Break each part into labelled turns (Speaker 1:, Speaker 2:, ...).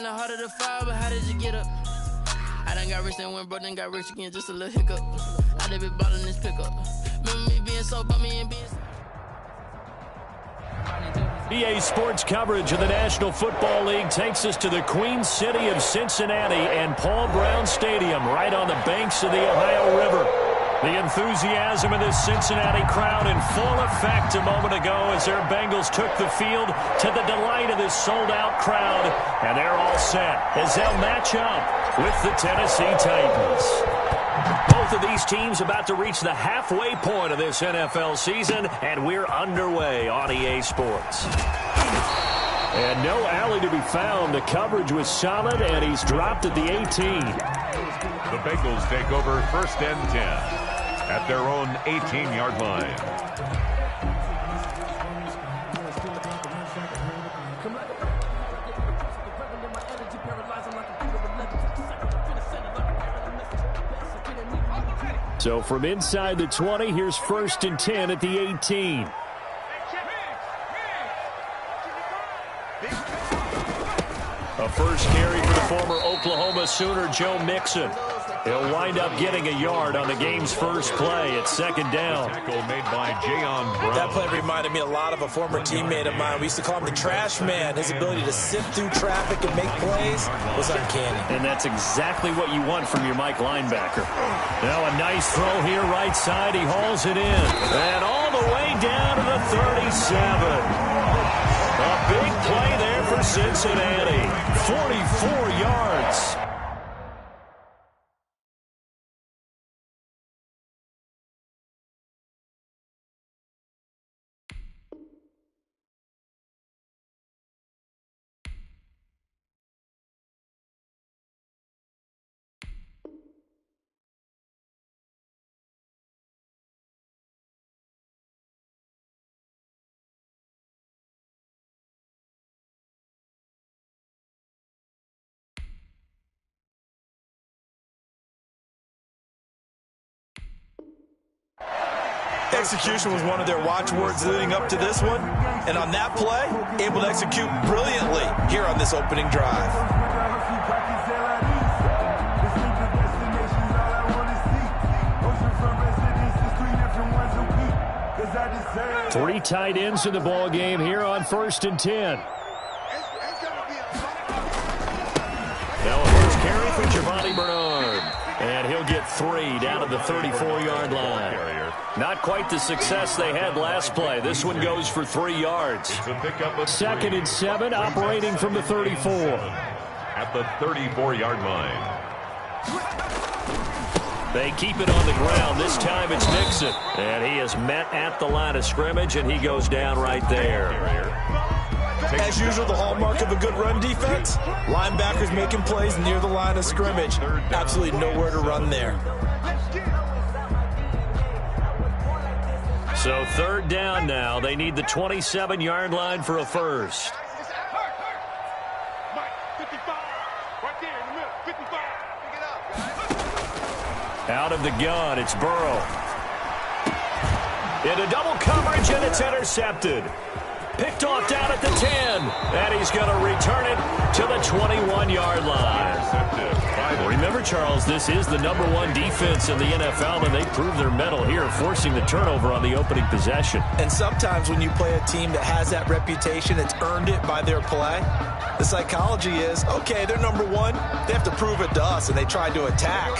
Speaker 1: the heart of the fire, but how did you get up? I done got rich and went broke, then got rich again, just a little hiccup. I done been ballin' this pickup. Remember me being so bummy and being so...
Speaker 2: EA Sports coverage of the National Football League takes us to the Queen City of Cincinnati and Paul Brown Stadium right on the banks of the Ohio River. The enthusiasm of this Cincinnati crowd in full effect a moment ago as their Bengals took the field to the delight of this sold-out crowd. And they're all set as they'll match up with the Tennessee Titans. Both of these teams about to reach the halfway point of this NFL season, and we're underway on EA Sports. And no alley to be found. The coverage was solid, and he's dropped at the 18.
Speaker 3: The Bengals take over 1st and 10 at their own 18-yard line.
Speaker 2: So from inside the 20, here's 1st and 10 at the 18. A first carry for the former Oklahoma Sooner, Joe Mixon. He'll wind up getting a yard on the game's first play at 2nd down.
Speaker 3: Tackle made by Jayon Brown.
Speaker 4: That play reminded me a lot of a former teammate of mine. We used to call him the trash man. His ability to sift through traffic and make plays was uncanny.
Speaker 2: And that's exactly what you want from your Mike linebacker. Now a nice throw here right side. He hauls it in. And all the way down to the 37. A big play there for Cincinnati. 44 yards.
Speaker 4: Execution was one of their watchwords leading up to this one. And on that play, able to execute brilliantly here on this opening drive.
Speaker 2: Three tight ends in the ball game here on 1st and 10. Now a first carry for Giovanni Bernard. And he'll get 3 down to the 34-yard line. Not quite the success they had last play. This one goes for 3 yards. 2nd and 7, operating from the 34.
Speaker 3: At the 34-yard line.
Speaker 2: They keep it on the ground. This time it's Mixon. And he is met at the line of scrimmage, and he goes down right there.
Speaker 4: As usual, the hallmark of a good run defense, linebackers making plays near the line of scrimmage. Absolutely nowhere to run there.
Speaker 2: So 3rd down now. They need the 27-yard line for a first. Out of the gun, it's Burrow. Into double coverage, and it's intercepted. Picked off down at the 10, and he's going to return it to the 21-yard line. Remember, Charles, this is the #1 defense in the NFL, and they proved their mettle here, forcing the turnover on the opening possession.
Speaker 4: And sometimes when you play a team that has that reputation, it's earned it by their play. The psychology is, okay, they're #1. They have to prove it to us, and they tried to attack.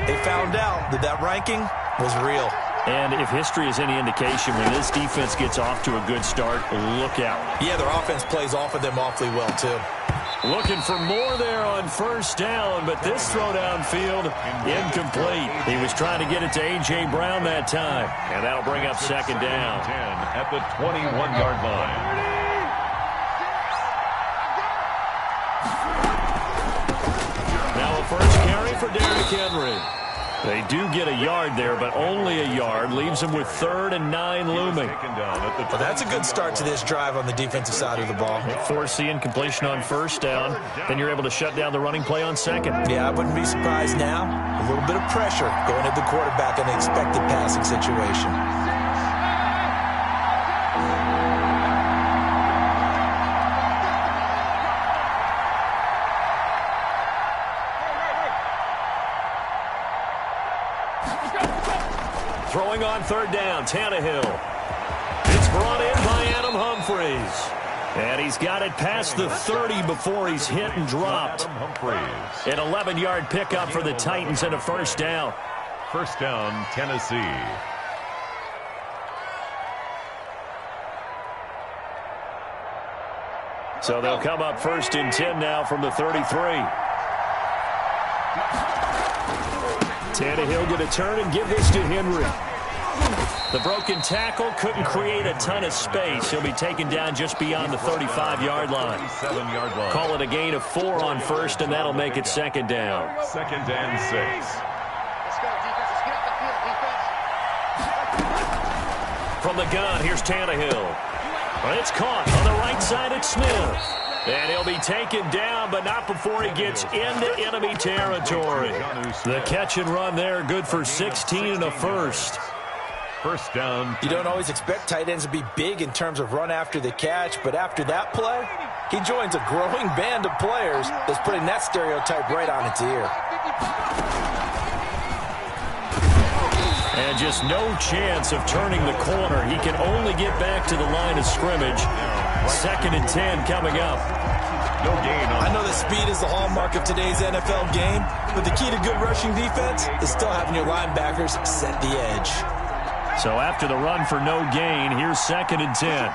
Speaker 4: They found out that that ranking was real.
Speaker 2: And if history is any indication, when this defense gets off to a good start, look out.
Speaker 4: Yeah, their offense plays off of them awfully well, too.
Speaker 2: Looking for more there on 1st down, but this throw downfield, incomplete. He was trying to get it to A.J. Brown that time, and that'll bring up 2nd down.
Speaker 3: 10 at the 21-yard line.
Speaker 2: Now a first carry for Derrick Henry. They do get a yard there, but only a yard. Leaves them with 3rd and 9 looming.
Speaker 4: Well, that's a good start to this drive on the defensive side of the ball.
Speaker 2: Force the incompletion on 1st down. Then you're able to shut down the running play on 2nd.
Speaker 4: Yeah, I wouldn't be surprised now. A little bit of pressure going at the quarterback in an expected passing situation.
Speaker 2: Throwing on third down, Tannehill. It's brought in by Adam Humphries. And he's got it past the 30 before he's hit and dropped. An 11-yard pickup for the Titans and a first down.
Speaker 3: First down, Tennessee.
Speaker 2: So they'll come up first and 10 now from the 33. Tannehill going to turn and give this to Henry. The broken tackle couldn't create a ton of space. He'll be taken down just beyond the 35-yard line. Call it a gain of 4 on first, and that'll make it second down.
Speaker 3: Second and 6.
Speaker 2: From the gun, here's Tannehill. It's caught on the right side at Smith. And he'll be taken down, but not before he gets into enemy territory. The catch and run there, good for 16 and a first.
Speaker 3: First down.
Speaker 4: You don't always expect tight ends to be big in terms of run after the catch, but after that play, he joins a growing band of players that's putting that stereotype right on its ear.
Speaker 2: And just no chance of turning the corner. He can only get back to the line of scrimmage. Second and 10 coming up.
Speaker 3: No gain on.
Speaker 4: I know that speed is the hallmark of today's NFL game, but the key to good rushing defense is still having your linebackers set the edge.
Speaker 2: So after the run for no gain, here's second and 10.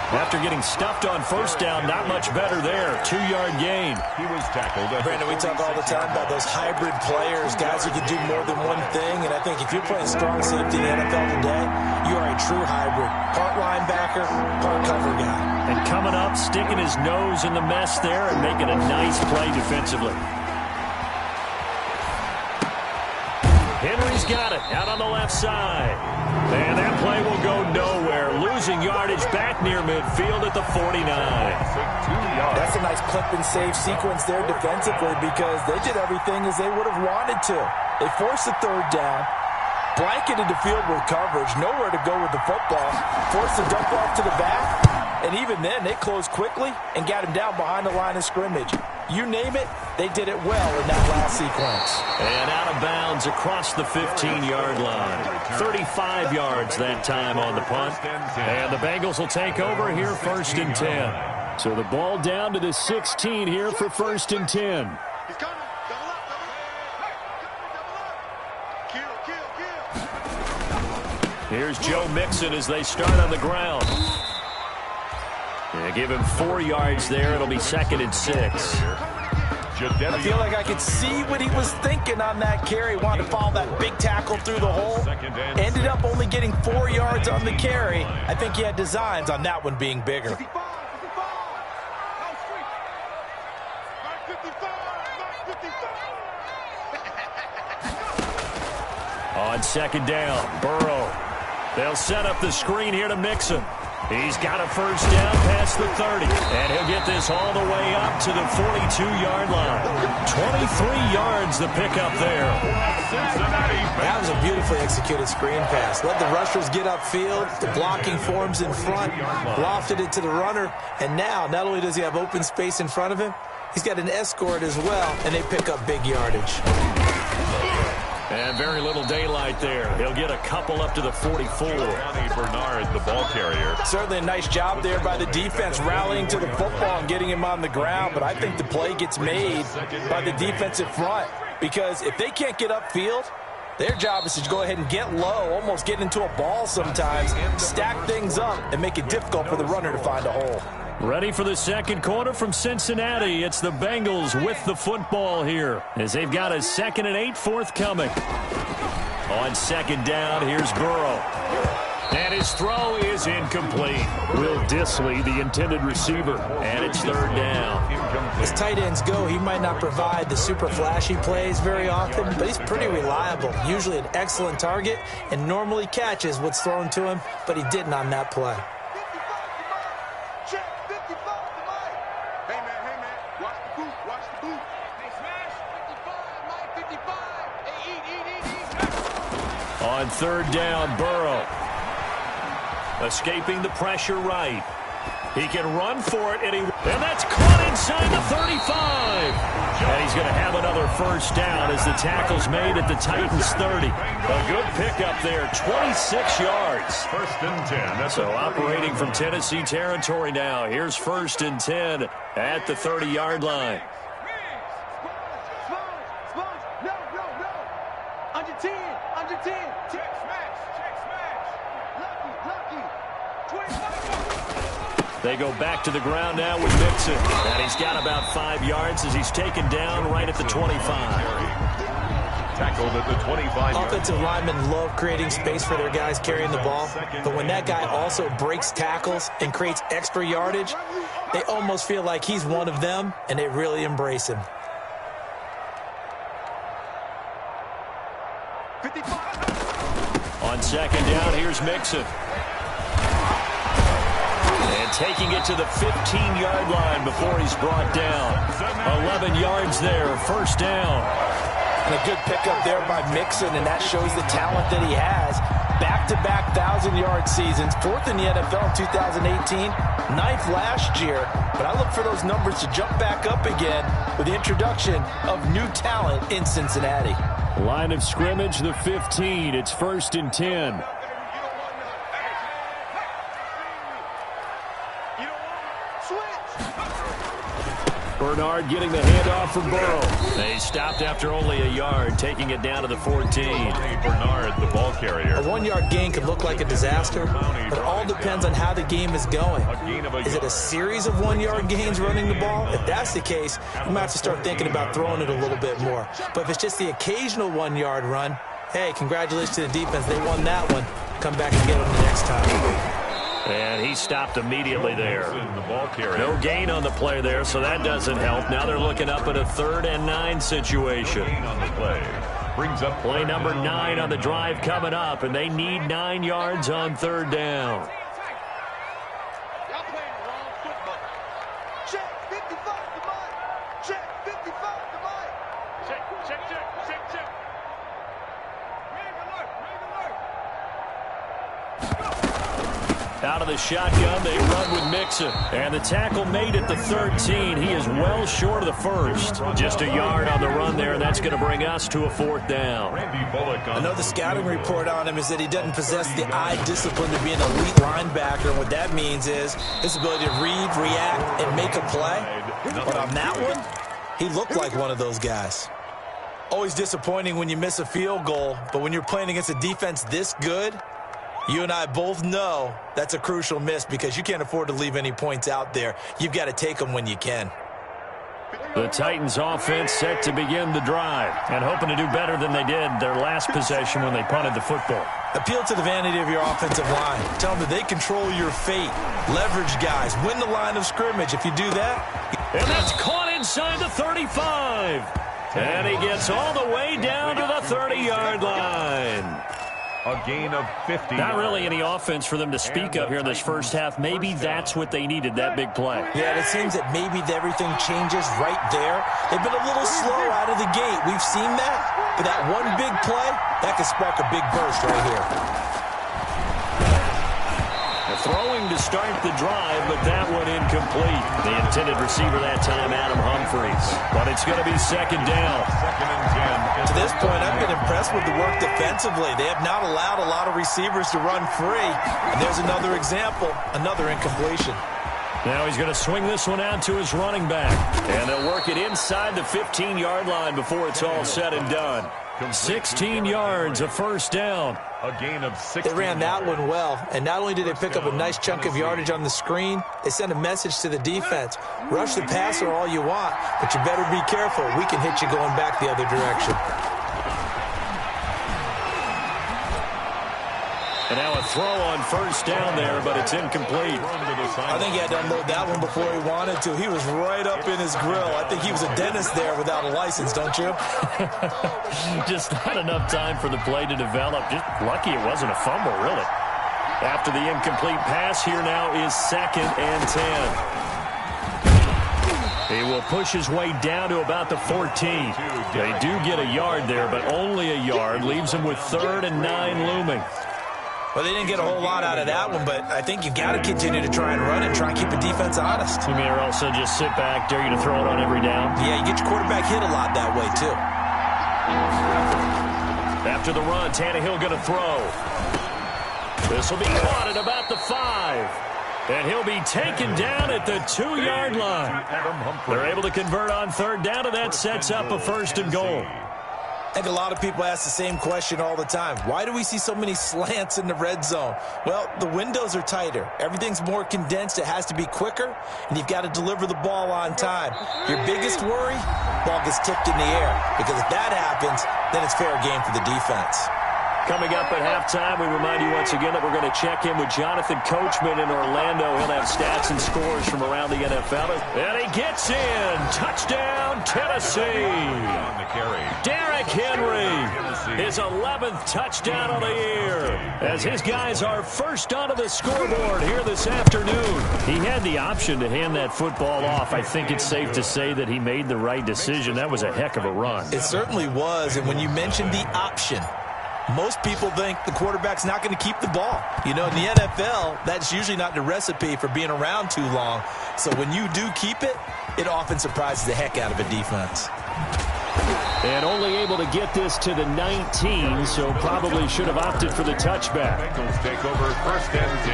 Speaker 2: After getting stuffed on first down, not much better there. 2-yard gain.
Speaker 3: He was tackled.
Speaker 4: Brandon, we talk all the time about those hybrid players, guys who can do more than one thing. And I think if you're playing strong safety in the NFL today, you are a true hybrid. Part linebacker, part cover guy.
Speaker 2: And coming up, sticking his nose in the mess there and making a nice play defensively. Henry's got it out on the left side. And that play will go nowhere. Losing yardage back near midfield at the 49.
Speaker 4: That's a nice clip and save sequence there defensively because they did everything as they would have wanted to. They forced the third down, blanketed the field with coverage, nowhere to go with the football, forced the dump off to the back, and even then they closed quickly and got him down behind the line of scrimmage. You name it, they did it well in that last sequence.
Speaker 2: And out of bounds across the 15-yard line. 35 yards that time on the punt. And the Bengals will take over here first and 10. So the ball down to the 16 here for first and 10. Here's Joe Mixon as they start on the ground. Yeah, give him 4 yards there. It'll be second and 6.
Speaker 4: I feel like I could see what he was thinking on that carry. Wanted to follow that big tackle through the hole. Ended up only getting 4 yards on the carry. I think he had designs on that one being bigger.
Speaker 2: On second down, Burrow. They'll set up the screen here to Mixon. He's got a first down past the 30, and he'll get this all the way up to the 42-yard line. 23 yards the pickup there.
Speaker 4: That was a beautifully executed screen pass. Let the rushers get upfield, the blocking forms in front, lofted it to the runner, and now not only does he have open space in front of him, he's got an escort as well, and they pick up big yardage.
Speaker 2: And very little daylight there. He'll get a couple up to the 44.
Speaker 3: Bernard, the ball carrier.
Speaker 4: Certainly a nice job there by the defense rallying to the football and getting him on the ground, but I think the play gets made by the defensive front because if they can't get upfield, their job is to go ahead and get low, almost get into a ball sometimes, stack things up, and make it difficult for the runner to find a hole.
Speaker 2: Ready for the second quarter from Cincinnati. It's the Bengals with the football here as they've got a 2nd and 8 forthcoming. On second down, here's Burrow. And his throw is incomplete. Will Dissly, the intended receiver, and it's third down.
Speaker 4: As tight ends go, he might not provide the super flashy plays very often, but he's pretty reliable. Usually an excellent target and normally catches what's thrown to him, but he didn't on that play.
Speaker 2: On third down, Burrow. Escaping the pressure right. He can run for it, and that's caught inside the 35. And he's going to have another first down as the tackle's made at the Titans' 30. A good pickup there, 26 yards.
Speaker 3: First and 10.
Speaker 2: So operating from Tennessee territory now. Here's first and 10 at the 30-yard line.
Speaker 5: Under 10. Check smash. Lucky. 25.
Speaker 2: They go back to the ground now with Mixon. And he's got about 5 yards as he's taken down right at the 25.
Speaker 3: Tackled at the 25.
Speaker 4: Offensive linemen love creating space for their guys carrying the ball. But when that guy also breaks tackles and creates extra yardage, they almost feel like he's one of them, and they really embrace him.
Speaker 5: 55.
Speaker 2: On second down, here's Mixon. And taking it to the 15-yard line before he's brought down. 11 yards there, first down.
Speaker 4: And a good pickup there by Mixon, and that shows the talent that he has. Back-to-back 1,000-yard seasons, 4th in the NFL in 2018, 9th last year. But I look for those numbers to jump back up again with the introduction of new talent in Cincinnati.
Speaker 2: Line of scrimmage, the 15. It's first and 10. Bernard getting the handoff from Burrow. They stopped after only a yard, taking it down to the 14.
Speaker 3: Bernard, the ball carrier.
Speaker 4: A 1-yard gain could look like a disaster, but it all depends on how the game is going. Is it a series of 1-yard gains running the ball? If that's the case, you might have to start thinking about throwing it a little bit more. But if it's just the occasional 1-yard run, hey, congratulations to the defense. They won that one. Come back and get them the next time.
Speaker 2: And he stopped immediately there.
Speaker 3: The ball carrier.
Speaker 2: No gain on the play there, so that doesn't help. Now they're looking up at a 3rd and 9 situation.
Speaker 3: Gain on the play. Brings up
Speaker 2: Play number 9 on the drive coming up, and they need 9 yards on 3rd down.
Speaker 5: Y'all playing the wrong football. Check 55 to Mike. Check 55 to Mike. Check.
Speaker 2: Out of the shotgun, they run with Mixon. And the tackle made at the 13. He is well short of the first. Just a yard on the run there, and that's going to bring us to a 4th down.
Speaker 4: I know the scouting report on him is that he doesn't possess the eye discipline to be an elite linebacker. And what that means is his ability to read, react, and make a play. But on that one, he looked like one of those guys. Always disappointing when you miss a field goal, but when you're playing against a defense this good, you and I both know that's a crucial miss because you can't afford to leave any points out there. You've got to take them when you can.
Speaker 2: The Titans offense set to begin the drive and hoping to do better than they did their last possession when they punted the football.
Speaker 4: Appeal to the vanity of your offensive line. Tell them that they control your fate. Leverage guys. Win the line of scrimmage. If you do that.
Speaker 2: And that's caught inside the 35. And he gets all the way down to the 30-yard line.
Speaker 3: A gain of 50.
Speaker 2: Not really any offense for them to speak of here in this first half. Maybe that's what they needed, that big play.
Speaker 4: Yeah, and it seems that maybe everything changes right there. They've been a little slow out of the gate. We've seen that. But that one big play, that could spark a big burst right here.
Speaker 2: Throwing to start the drive, but that one incomplete. The intended receiver that time, Adam Humphries. But it's going to be second down.
Speaker 3: Second and 10.
Speaker 4: To this point, I've been impressed with the work defensively. They have not allowed a lot of receivers to run free. And there's another example, another incompletion.
Speaker 2: Now he's going to swing this one out to his running back. And they'll work it inside the 15-yard line before it's all said and done. 16 yards, a first down.
Speaker 3: A gain of 6.
Speaker 4: They ran that one well, and not only did they pick up a nice chunk of yardage on the screen, they sent a message to the defense. Rush the passer all you want, but you better be careful. We can hit you going back the other direction.
Speaker 2: And now a throw on first down there, but it's incomplete.
Speaker 4: I think he had to unload that one before he wanted to. He was right up in his grill. I think he was a dentist there without a license, don't you?
Speaker 2: Just not enough time for the play to develop. Just lucky it wasn't a fumble, really. After the incomplete pass, here now is second and 10. He will push his way down to about the 14. They do get a yard there, but only a yard. Leaves him with 3rd and 9 looming.
Speaker 4: Well, they didn't get a whole lot out of that one, but I think you got to continue to try and run and try and keep the defense honest.
Speaker 2: You mean, or also just sit back, dare you to throw it on every down?
Speaker 4: Yeah, you get your quarterback hit a lot that way, too.
Speaker 2: After the run, Tannehill going to throw. This will be caught at about the 5. And he'll be taken down at the 2-yard line. They're able to convert on third down, and that sets up a 1st and goal.
Speaker 4: I think a lot of people ask the same question all the time. Why do we see so many slants in the red zone? Well, the windows are tighter. Everything's more condensed. It has to be quicker, and you've got to deliver the ball on time. Your biggest worry, ball gets tipped in the air, because if that happens, then it's fair game for the defense.
Speaker 2: Coming up at halftime, we remind you once again that we're going to check in with Jonathan Coachman in Orlando. He'll have stats and scores from around the NFL. And he gets in. Touchdown, Tennessee.
Speaker 3: On the carry.
Speaker 2: Derrick Henry, his 11th touchdown of the year, as his guys are first onto the scoreboard here this afternoon. He had the option to hand that football off. I think it's safe to say that he made the right decision. That was a heck of a run.
Speaker 4: It certainly was, and when you mentioned the option, most people think the quarterback's not going to keep the ball. You know, in the NFL, that's usually not the recipe for being around too long. So when you do keep it, it often surprises the heck out of a defense.
Speaker 2: And only able to get this to the 19, so probably should have opted for the touchback.
Speaker 3: Bengals take over 1st and 10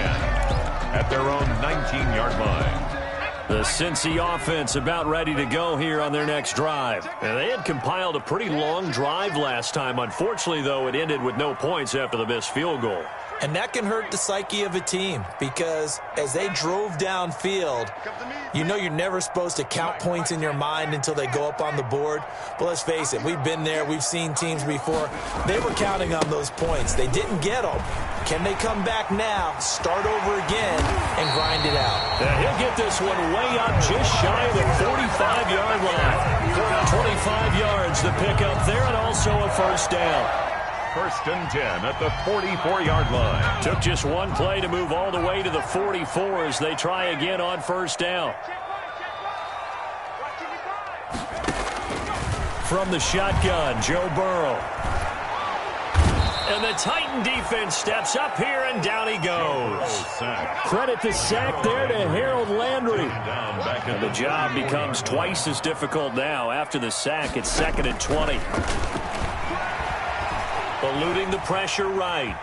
Speaker 3: at their own 19-yard line.
Speaker 2: The Cincy offense about ready to go here on their next drive. And they had compiled a pretty long drive last time. Unfortunately, though, it ended with no points after the missed field goal.
Speaker 4: And that can hurt the psyche of a team, because as they drove downfield, you know you're never supposed to count points in your mind until they go up on the board. But let's face it, we've been there. We've seen teams before. They were counting on those points. They didn't get them. Can they come back now, start over again, and grind it out?
Speaker 2: And he'll get this one way up just shy of the 45-yard line. 25 yards to pick up there, and also a 1st down.
Speaker 3: 1st and 10 at the 44-yard line.
Speaker 2: Took just one play to move all the way to the 44 as they try again on 1st down. From the shotgun, Joe Burrow. And the Titan defense steps up here, and down he goes. Credit the sack there to Harold Landry. And the job becomes twice as difficult now. After the sack, it's 2nd and 20. Eluding the pressure right.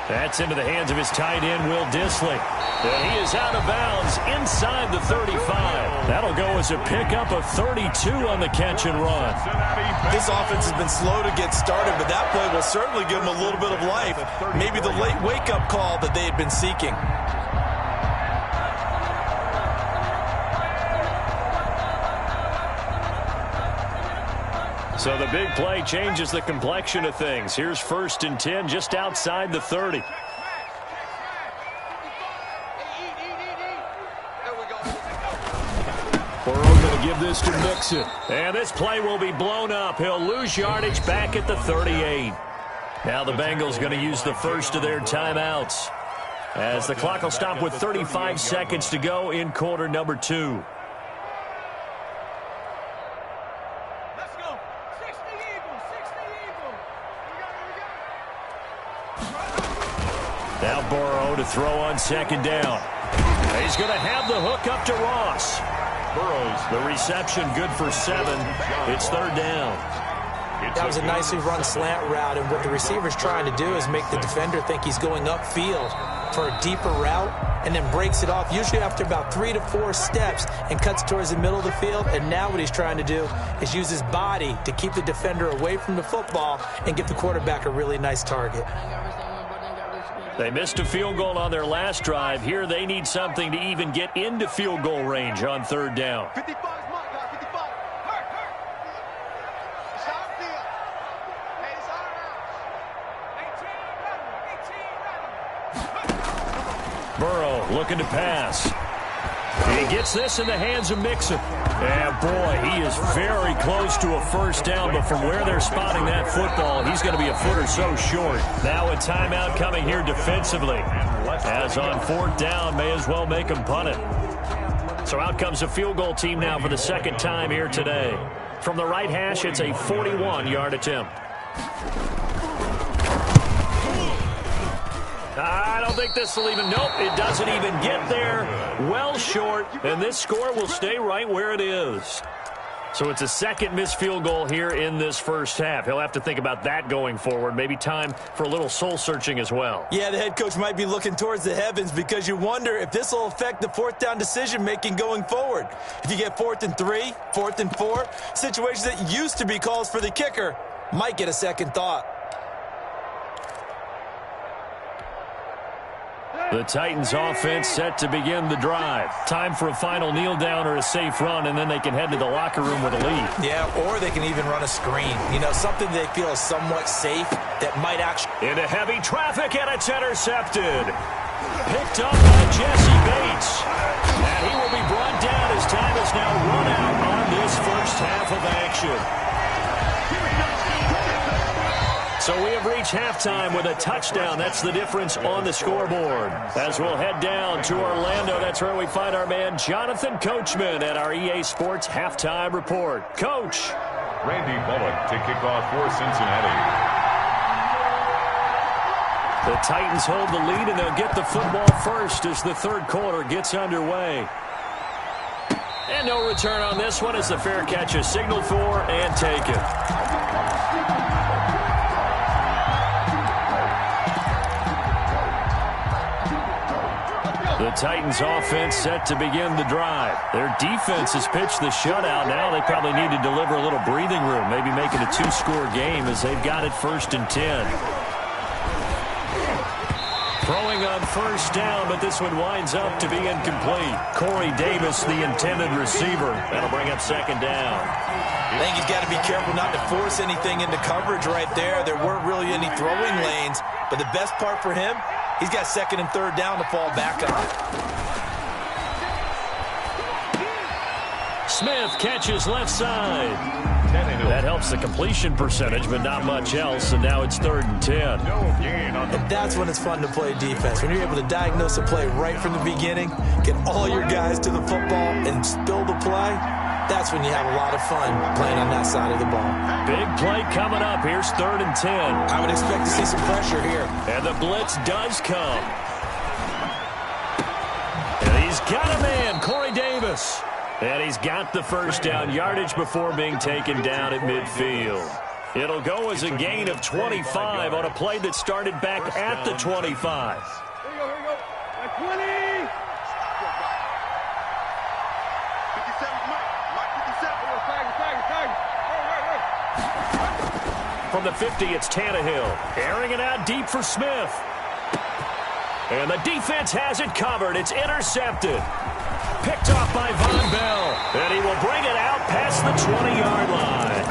Speaker 2: That's into the hands of his tight end, Will Dissly. And he is out of bounds inside the 35. That'll go as a pickup of 32 on the catch and run.
Speaker 4: This offense has been slow to get started, but that play will certainly give them a little bit of life. Maybe the late wake-up call that they had been seeking.
Speaker 2: So the big play changes the complexion of things. Here's 1st and 10 just outside the 30. Burrow going to give this to Mixon. And this play will be blown up. He'll lose yardage back at the 38. Now the Bengals going to use the first of their timeouts, as the clock will stop with 35 seconds to go in quarter number 2. Now Burrow to throw on 2nd down. He's going to have the hook up to Ross. Burrow's the reception, good for 7. It's 3rd down.
Speaker 4: That was a nicely run slant route, and what the receiver's trying to do is make the defender think he's going upfield for a deeper route, and then breaks it off, usually after about 3 to 4 steps, and cuts towards the middle of the field. And now what he's trying to do is use his body to keep the defender away from the football and give the quarterback a really nice target.
Speaker 2: They missed a field goal on their last drive. Here they need something to even get into field goal range on 3rd down.
Speaker 5: 55 is my guy, 55. Hurt. It's outfield. Hey, it's our
Speaker 2: 18 Burrow looking to pass. He gets this in the hands of Mixon. And boy, he is very close to a 1st down, but from where they're spotting that football, he's going to be a foot or so short. Now a timeout coming here defensively. As on 4th down, may as well make him punt it. So out comes a field goal team now for the 2nd time here today. From the right hash, it's a 41-yard attempt. I don't think this will even, nope, it doesn't even get there. Well short, and this score will stay right where it is. So it's a second missed field goal here in this first half. He'll have to think about that going forward. Maybe time for a little soul-searching as well.
Speaker 4: Yeah, the head coach might be looking towards the heavens because you wonder if this will affect the fourth down decision-making going forward. If you get 4th and 3, 4th and 4, situations that used to be calls for the kicker might get a second thought.
Speaker 2: The Titans offense set to begin the drive. Time for a final kneel down or a safe run, and then they can head to the locker room with a lead.
Speaker 4: Yeah, or they can even run a screen. You know, something they feel is somewhat safe that might actually...
Speaker 2: Into heavy traffic, and it's intercepted. Picked up by Jesse Bates. And he will be brought down as time is now run out on this first half of action. So we have reached halftime with a touchdown. That's the difference on the scoreboard. As we'll head down to Orlando, that's where we find our man Jonathan Coachman at our EA Sports Halftime Report. Coach.
Speaker 3: Randy Bullock to kick off for Cincinnati.
Speaker 2: The Titans hold the lead, and they'll get the football first as the third quarter gets underway. And no return on this one as the fair catch is signaled for and taken. The Titans offense set to begin the drive. Their defense has pitched the shutout. Now they probably need to deliver a little breathing room, maybe make it a 2-score game as they've got it 1st and 10. Throwing on first down, but this one winds up to be incomplete. Corey Davis, the intended receiver. That'll bring up 2nd down.
Speaker 4: I think he's got to be careful not to force anything into coverage right there. There weren't really any throwing lanes, but the best part for him, he's got 2nd and 3rd down to fall back on.
Speaker 2: Smith catches left side. That helps the completion percentage, but not much else, and now it's 3rd and 10.
Speaker 4: And that's when it's fun to play defense. When you're able to diagnose a play right from the beginning, get all your guys to the football, and spill the play, that's when you have a lot of fun playing on that side of the ball.
Speaker 2: Big play coming up. Here's 3rd and 10.
Speaker 4: I would expect to see some pressure here.
Speaker 2: And the blitz does come. And he's got a man, Corey Davis. And he's got the first down, yardage before being taken down at midfield. It'll go as a gain of 25 on a play that started back at the 25.
Speaker 5: Here we go. At 20. 57, Mike 57.
Speaker 2: From the 50, it's Tannehill. Airing it out deep for Smith. And the defense has it covered. It's intercepted. Picked off by Von Bell. And he will bring it out past the 20-yard line.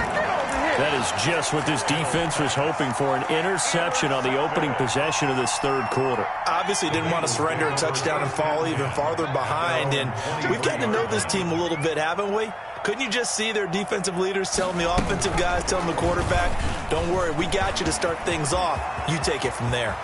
Speaker 2: That is just what this defense was hoping for, an interception on the opening possession of this third quarter.
Speaker 4: Obviously didn't want to surrender a touchdown and fall even farther behind. And we've gotten to know this team a little bit, haven't we? Couldn't you just see their defensive leaders telling the offensive guys, telling the quarterback, don't worry, we got you to start things off. You take it from there.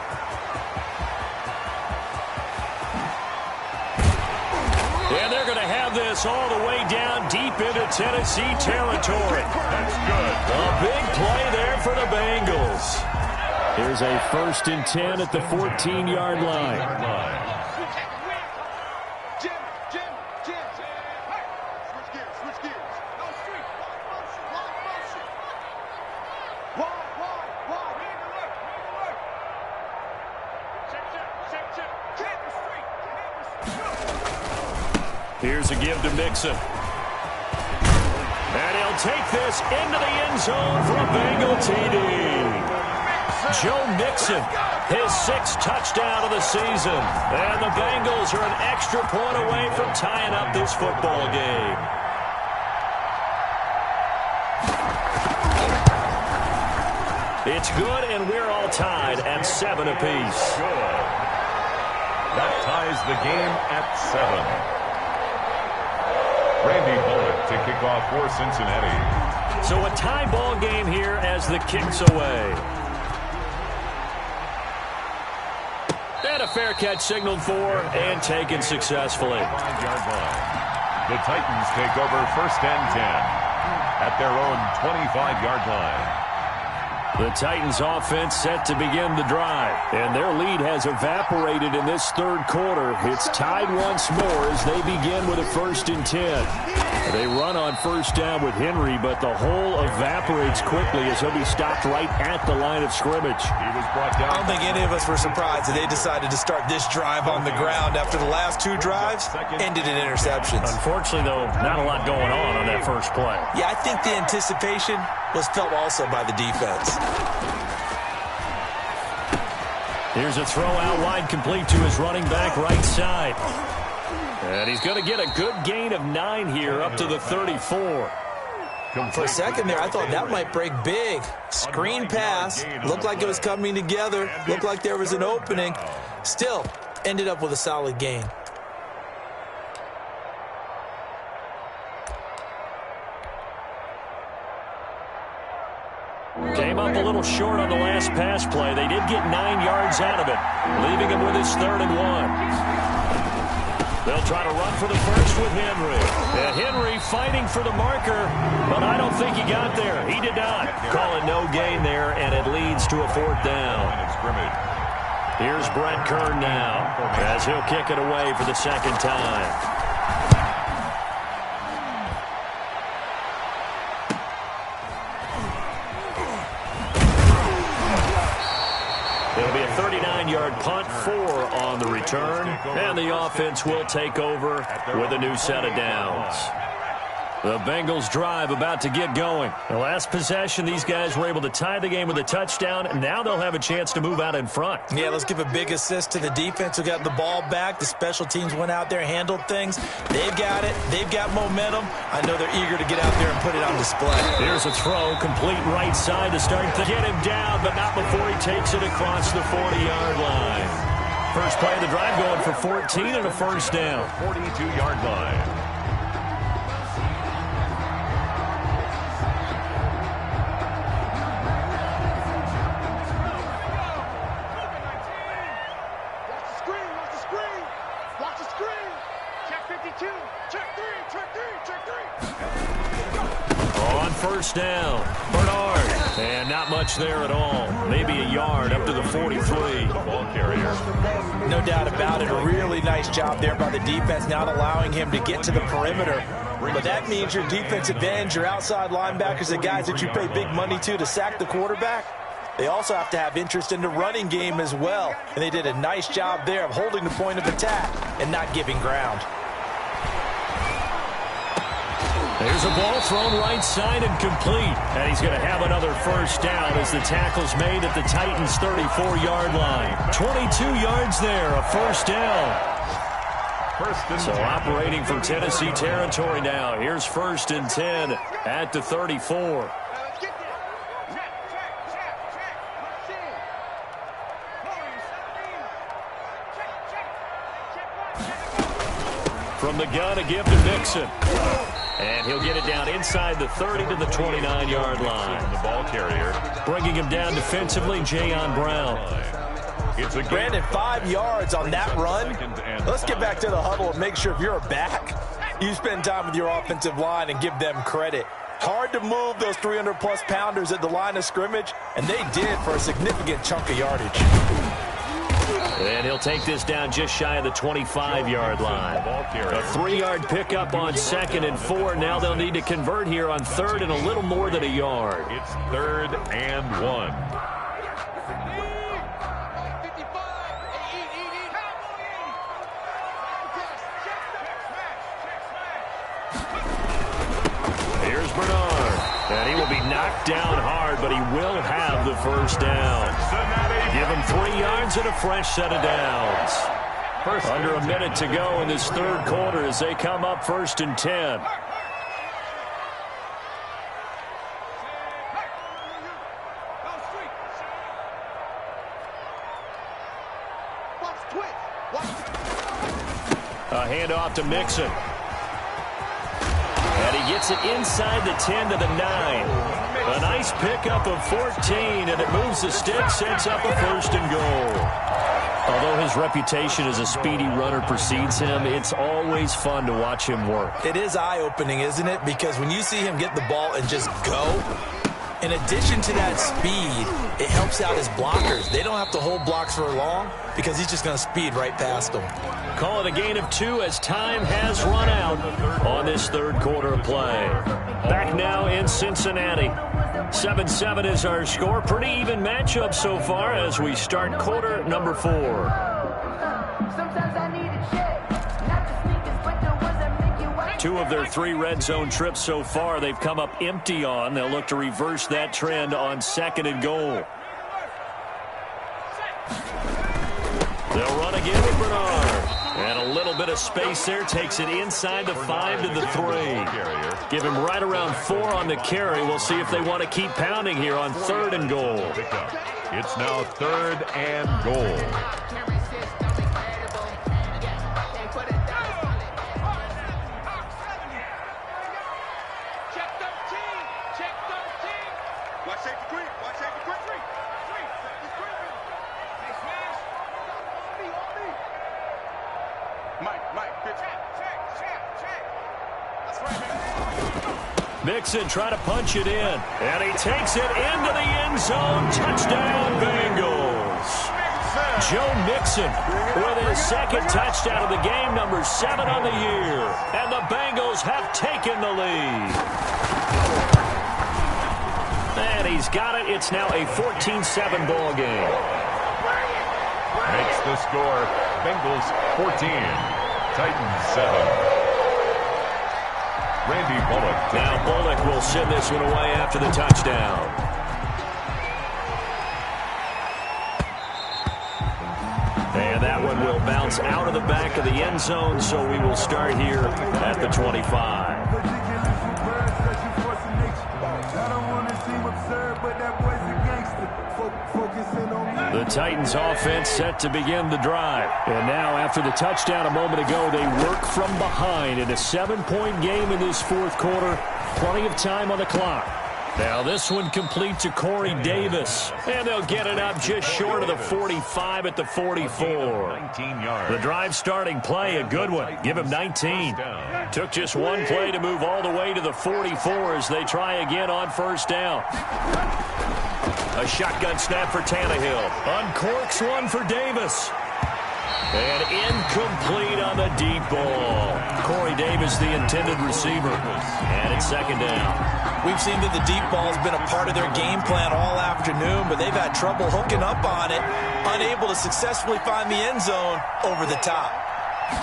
Speaker 2: And they're going to have this all the way down deep into Tennessee territory.
Speaker 3: That's good.
Speaker 2: A big play there for the Bengals. Here's a 1st and 10 at the 14-yard line.
Speaker 5: Switch gears. No street. Block motion. Wide. Check. Hit the street.
Speaker 2: Here's a give to Mixon. And he'll take this into the end zone for a Bengal TD. Joe Mixon, his 6th touchdown of the season. And the Bengals are an extra point away from tying up this football game. It's good, and we're all tied at 7 apiece.
Speaker 3: Good. That ties the game at 7. Randy Bullock to kick off for Cincinnati.
Speaker 2: So a tie ball game here as the kick's away. And a fair catch signaled for and taken successfully.
Speaker 3: 5-yard line. The Titans take over 1st and 10 at their own 25-yard line.
Speaker 2: The Titans offense set to begin the drive. And their lead has evaporated in this third quarter. It's tied once more as they begin with a 1st and 10. They run on first down with Henry, but the hole evaporates quickly as he'll be stopped right at the line of scrimmage.
Speaker 3: He was brought down.
Speaker 4: I don't think any of us were surprised that they decided to start this drive on the ground after the last 2 drives ended in interceptions.
Speaker 2: Unfortunately, though, not a lot going on that first play.
Speaker 4: Yeah, I think the anticipation was felt also by the defense.
Speaker 2: Here's a throw out wide, complete to his running back right side. And he's going to get a good gain of 9 here up to the 34.
Speaker 4: For a second there, I thought that might break big. Screen pass. Looked like it was coming together. Looked like there was an opening. Still, ended up with a solid gain.
Speaker 2: Came up a little short on the last pass play. They did get 9 yards out of it, leaving him with his 3rd and 1. They'll try to run for the first with Henry. And Henry fighting for the marker, but I don't think he got there. He did not. Call it no gain there, and it leads to a 4th down. Here's Brett Kern now, as he'll kick it away for the 2nd time. It'll be a 39-yard punt, 4 on the return, and the offense will take over with a new set of downs. The Bengals drive about to get going. The last possession, these guys were able to tie the game with a touchdown, and now they'll have a chance to move out in front.
Speaker 4: Yeah, let's give a big assist to the defense who got the ball back. The special teams went out there, handled things. They've got it. They've got momentum. I know they're eager to get out there and put it on display.
Speaker 2: Here's a throw, complete right side to start to get him down, but not before he takes it across the 40-yard line. First play of the drive going for 14 and a 1st down.
Speaker 3: 42-yard line.
Speaker 2: First down, Bernard, and not much there at all. Maybe a yard up to the 43.
Speaker 3: Ball carrier.
Speaker 4: No doubt about it. A really nice job there by the defense, not allowing him to get to the perimeter. But that means your defensive ends, your outside linebackers, the guys that you pay big money to sack the quarterback, they also have to have interest in the running game as well. And they did a nice job there of holding the point of attack and not giving ground.
Speaker 2: There's a ball thrown right side and complete. And he's going to have another 1st down as the tackle's made at the Titans' 34-yard line. 22 yards there, a 1st down. So operating from Tennessee territory now. Here's 1st and 10 at the 34. From the gun, a give to Mixon. And he'll get it down inside the 30 to the 29-yard line.
Speaker 3: The ball carrier.
Speaker 2: Bringing him down defensively, Jayon Brown.
Speaker 4: Brandon, 5 yards on that run. Let's get back to the huddle and make sure if you're back, you spend time with your offensive line and give them credit. Hard to move those 300-plus pounders at the line of scrimmage, and they did for a significant chunk of yardage.
Speaker 2: And he'll take this down just shy of the 25-yard line. A 3-yard pickup on 2nd and 4. Now they'll need to convert here on 3rd and a little more than a yard.
Speaker 3: It's 3rd and 1.
Speaker 2: Here's Bernard. And he will be knocked down hard, but he will have the 1st down. Give him 3 yards and a fresh set of downs. Under a minute to go in this 3rd quarter as they come up 1st and 10. A handoff to Mixon. And he gets it inside the 10 to the 9. A nice pickup of 14, and it moves the stick, sets up a 1st and goal. Although his reputation as a speedy runner precedes him, it's always fun to watch him work.
Speaker 4: It is eye-opening, isn't it? Because when you see him get the ball and just go, In addition to that speed, it helps out his blockers. They don't have to hold blocks for long because he's just going to speed right past them.
Speaker 2: Call it a gain of 2 as time has run out on this third quarter of play. Back now in Cincinnati. 7-7 is our score. Pretty even matchup so far as we start quarter number 4. 2 of their 3 red zone trips so far they've come up empty on. They'll look to reverse that trend on 2nd and goal. They'll run again with Bernard. And a little bit of space there. Takes it inside the 5 to the 3. Give him right around 4 on the carry. We'll see if they want to keep pounding here on 3rd and goal.
Speaker 3: It's now 3rd and goal.
Speaker 2: Mixon trying to punch it in, and he takes it into the end zone. Touchdown, Bengals. Joe Mixon with his 2nd touchdown of the game, number 7 on the year. And the Bengals have taken the lead. And he's got it. It's now a 14-7 ball game.
Speaker 3: Makes the score Bengals 14, Titans 7. Randy Bullock.
Speaker 2: Now Bullock will send this one away after the touchdown. And that one will bounce out of the back of the end zone, so we will start here at the 25. The Titans offense set to begin the drive. And now after the touchdown a moment ago, they work from behind in a 7-point game in this 4th quarter. Plenty of time on the clock. Now this one complete to Corey Davis. And they'll get it up just short of the 45 at the 44.
Speaker 3: 19 yards.
Speaker 2: The drive starting play, a good one. Give him 19. Took just one play to move all the way to the 44 as they try again on 1st down. A shotgun snap for Tannehill. Uncorks one for Davis. And incomplete on the deep ball. Corey Davis, the intended receiver. And it's 2nd down.
Speaker 4: We've seen that the deep ball has been a part of their game plan all afternoon, but they've had trouble hooking up on it, unable to successfully find the end zone over the top.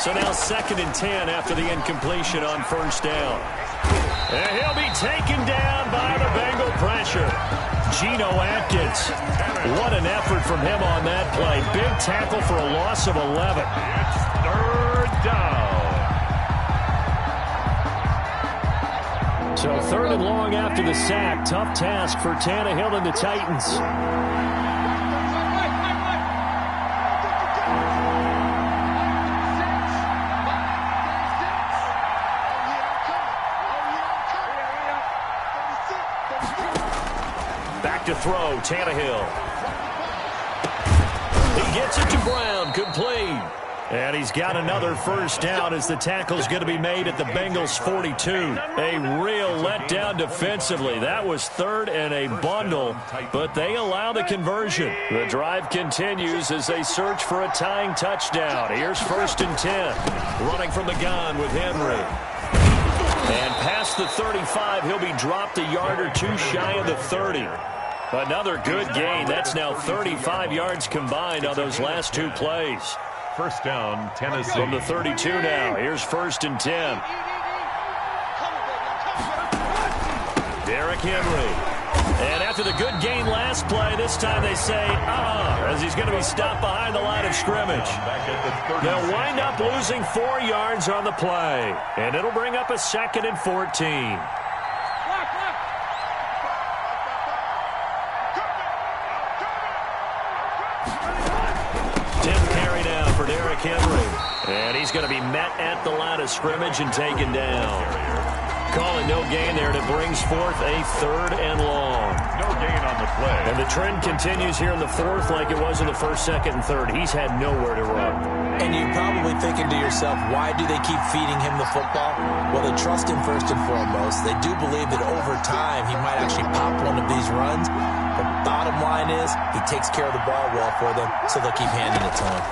Speaker 2: So now 2nd and 10 after the incompletion on 1st down. And he'll be taken down by the Bengal pressure. Geno Atkins. What an effort from him on that play. Big tackle for a loss of 11.
Speaker 3: It's 3rd down.
Speaker 2: So 3rd and long after the sack. Tough task for Tannehill and the Titans. Back to throw, Tannehill. He gets it to Brown, complete. And he's got another 1st down as the tackle's going to be made at the Bengals 42. A real letdown defensively. That was 3rd and a bundle, but they allow the conversion. The drive continues as they search for a tying touchdown. Here's 1st and 10. Running from the gun with Henry. And past the 35, he'll be dropped a yard or 2 shy of the 30. Another good gain. That's now 35 yards combined on those last 2 plays.
Speaker 3: 1st down, Tennessee.
Speaker 2: From the 32 now. Here's 1st and 10. Derrick Henry. And after the good gain last play, this time they say, as he's going to be stopped behind the line of scrimmage. They'll wind up losing 4 yards on the play. And it'll bring up a 2nd and 14. 10th carry now for Derrick Henry. And he's going to be met at the line of scrimmage and taken down. Calling no gain there, and it brings forth a 3rd and long.
Speaker 3: No gain on the play.
Speaker 2: And the trend continues here in the 4th like it was in the 1st, 2nd, and 3rd. He's had nowhere to run.
Speaker 4: And you're probably thinking to yourself, why do they keep feeding him the football? Well, they trust him first and foremost. They do believe that over time he might actually pop one of these runs. But bottom line is he takes care of the ball well for them, so they'll keep handing it to him.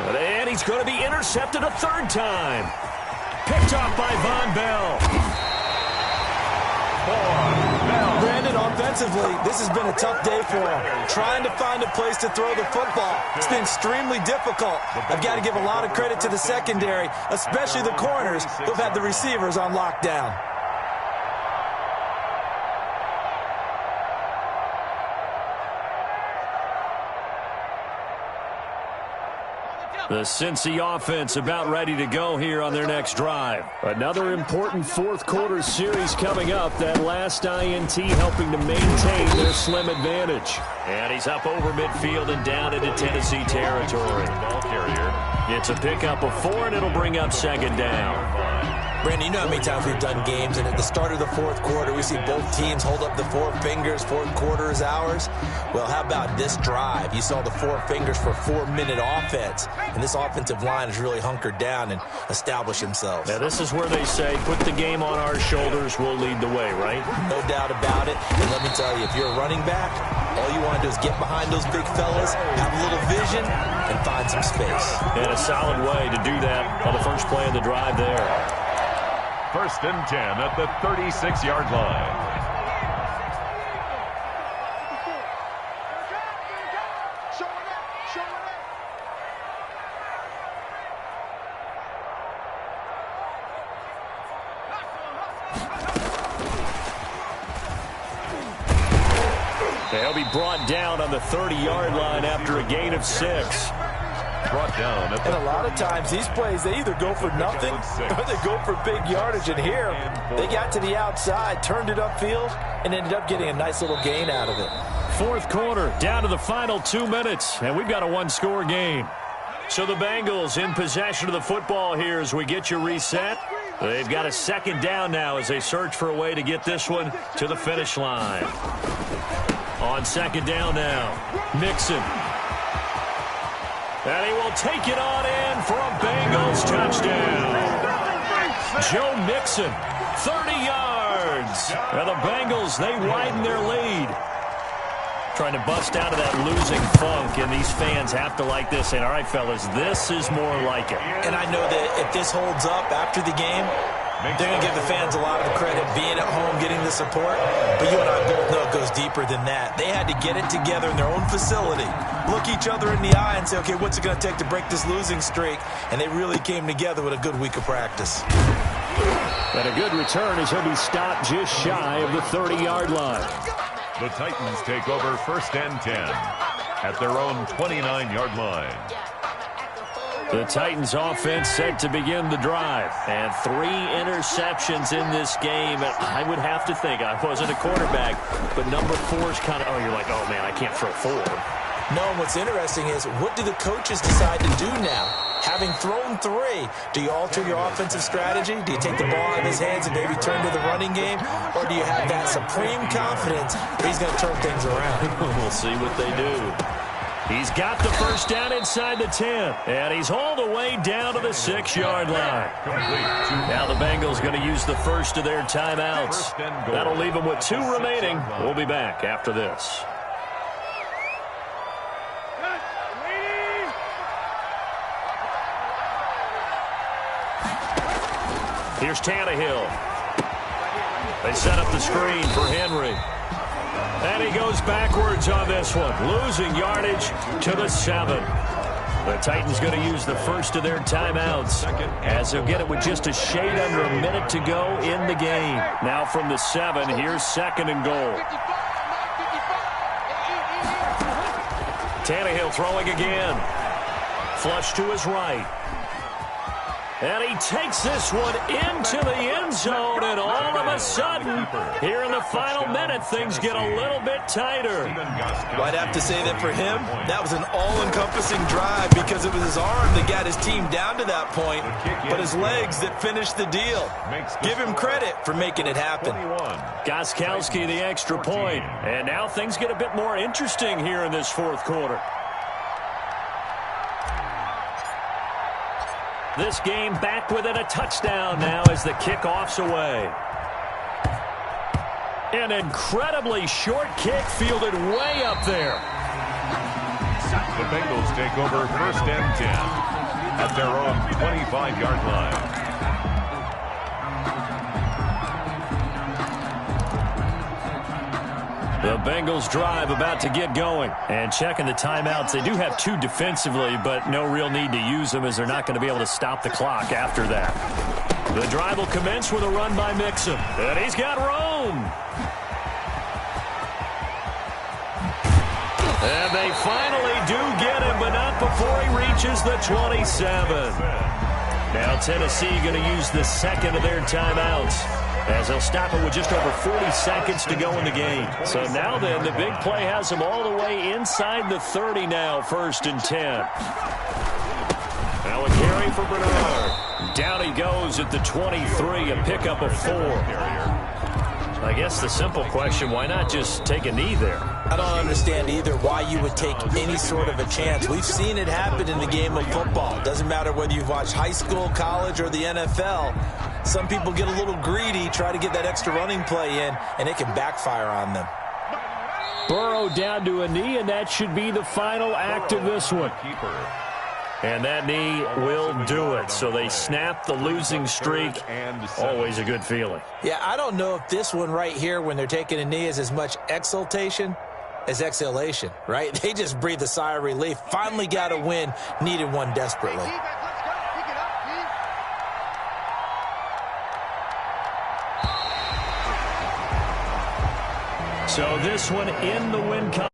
Speaker 2: And he's going to be intercepted a third time. Picked off by Von Bell.
Speaker 4: Brandon, offensively, this has been a tough day for him. Trying to find a place to throw the football. It's been extremely difficult. I've got to give a lot of credit to the secondary, especially the corners who've had the receivers on lockdown.
Speaker 2: The Cincy offense about ready to go here on their next drive. Another important fourth quarter series coming up. That last INT helping to maintain their slim advantage. And he's up over midfield and down into Tennessee territory. Ball carrier. It's a pickup of 4, and it'll bring up second down.
Speaker 4: Brandon, you know how many times we've done games, and at the start of the fourth quarter, we see both teams hold up the 4 fingers, fourth quarter is ours. Well, how about this drive? You saw the 4 fingers for 4-minute offense, and this offensive line has really hunkered down and established themselves.
Speaker 2: Now, this is where they say, put the game on our shoulders, we'll lead the way, right?
Speaker 4: No doubt about it, and let me tell you, if you're a running back, all you want to do is get behind those big fellas, have a little vision, and find some space.
Speaker 2: And a solid way to do that on the first play of the drive there.
Speaker 3: 1st and 10 at the 36-yard line.
Speaker 2: They'll be brought down on the 30-yard line after a gain of 6.
Speaker 3: Brought down at
Speaker 4: and a lot of times these plays, they either go for nothing or they go for big yardage. And here, they got to the outside, turned it upfield, and ended up getting a nice little gain out of it.
Speaker 2: Fourth quarter, down to the final 2 minutes, and we've got a one-score game. So the Bengals in possession of the football here as we get you reset. They've got a second down now as they search for a way to get this one to the finish line. On second down now, Mixon. And he will take it on in for a Bengals touchdown. Joe Mixon, 30 yards. And the Bengals, they widen their lead. Trying to bust out of that losing funk, and these fans have to like this. And all right, fellas, this is more like it.
Speaker 4: And I know that if this holds up after the game, they're going to give the fans a lot of credit being at home, getting the support. But you and I both know it goes deeper than that. They had to get it together in their own facility, look each other in the eye and say, okay, what's it going to take to break this losing streak? And they really came together with a good week of practice.
Speaker 2: And a good return as he'll be stopped just shy of the 30-yard line.
Speaker 3: The Titans take over 1st and 10 at their own 29-yard line.
Speaker 2: The Titans offense set to begin the drive. And 3 interceptions in this game. And I would have to think, I wasn't a quarterback, but number 4 is kind of, oh, you're like, oh, man, I can't throw 4.
Speaker 4: No, and what's interesting is, what do the coaches decide to do now? Having thrown 3, do you alter your offensive strategy? Do you take the ball out of his hands and maybe turn to the running game? Or do you have that supreme confidence that he's going to turn things around?
Speaker 2: We'll see what they do. He's got the first down inside the 10, and he's hauled away down to the 6-yard line. Now the Bengals going to use the first of their timeouts. That'll leave them with 2 remaining. We'll be back after this. Here's Tannehill. They set up the screen for Henry. And he goes backwards on this one, losing yardage to the 7. The Titans going to use the first of their timeouts as they'll get it with just a shade under a minute to go in the game. Now from the 7, here's 2nd and goal. Tannehill throwing again. Flush to his right. And he takes this one into the end zone, and all of a sudden, here in the final minute, things get a little bit tighter.
Speaker 4: Well, I'd have to say that for him, that was an all-encompassing drive because it was his arm that got his team down to that point, but his legs that finished the deal. Give him credit for making it happen.
Speaker 2: Gostkowski the extra point, and now things get a bit more interesting here in this fourth quarter. This game back within a touchdown now as the kickoff's away. An incredibly short kick fielded way up there.
Speaker 3: The Bengals take over 1st and 10 at their own 25-yard line.
Speaker 2: The Bengals drive about to get going. And checking the timeouts, they do have 2 defensively, but no real need to use them as they're not going to be able to stop the clock after that. The drive will commence with a run by Mixon. And he's got room. And they finally do get him, but not before he reaches the 27. Now Tennessee going to use the second of their timeouts, as they'll stop it with just over 40 seconds to go in the game. So now then, the big play has them all the way inside the 30 now, 1st and 10. Now a carry for Bernard. Down he goes at the 23, a pickup of 4. I guess the simple question, why not just take a knee there?
Speaker 4: I don't understand either why you would take any sort of a chance. We've seen it happen in the game of football. Doesn't matter whether you've watched high school, college, or the NFL. Some people get a little greedy, try to get that extra running play in, and it can backfire on them.
Speaker 2: Burrow down to a knee, and that should be the final act of this one. And that knee will do it. So they snap the losing streak. Always a good feeling.
Speaker 4: Yeah, I don't know if this one right here, when they're taking a knee, is as much exultation as exhalation, right? They just breathe a sigh of relief. Finally got a win, needed one desperately.
Speaker 2: So this one in the win column.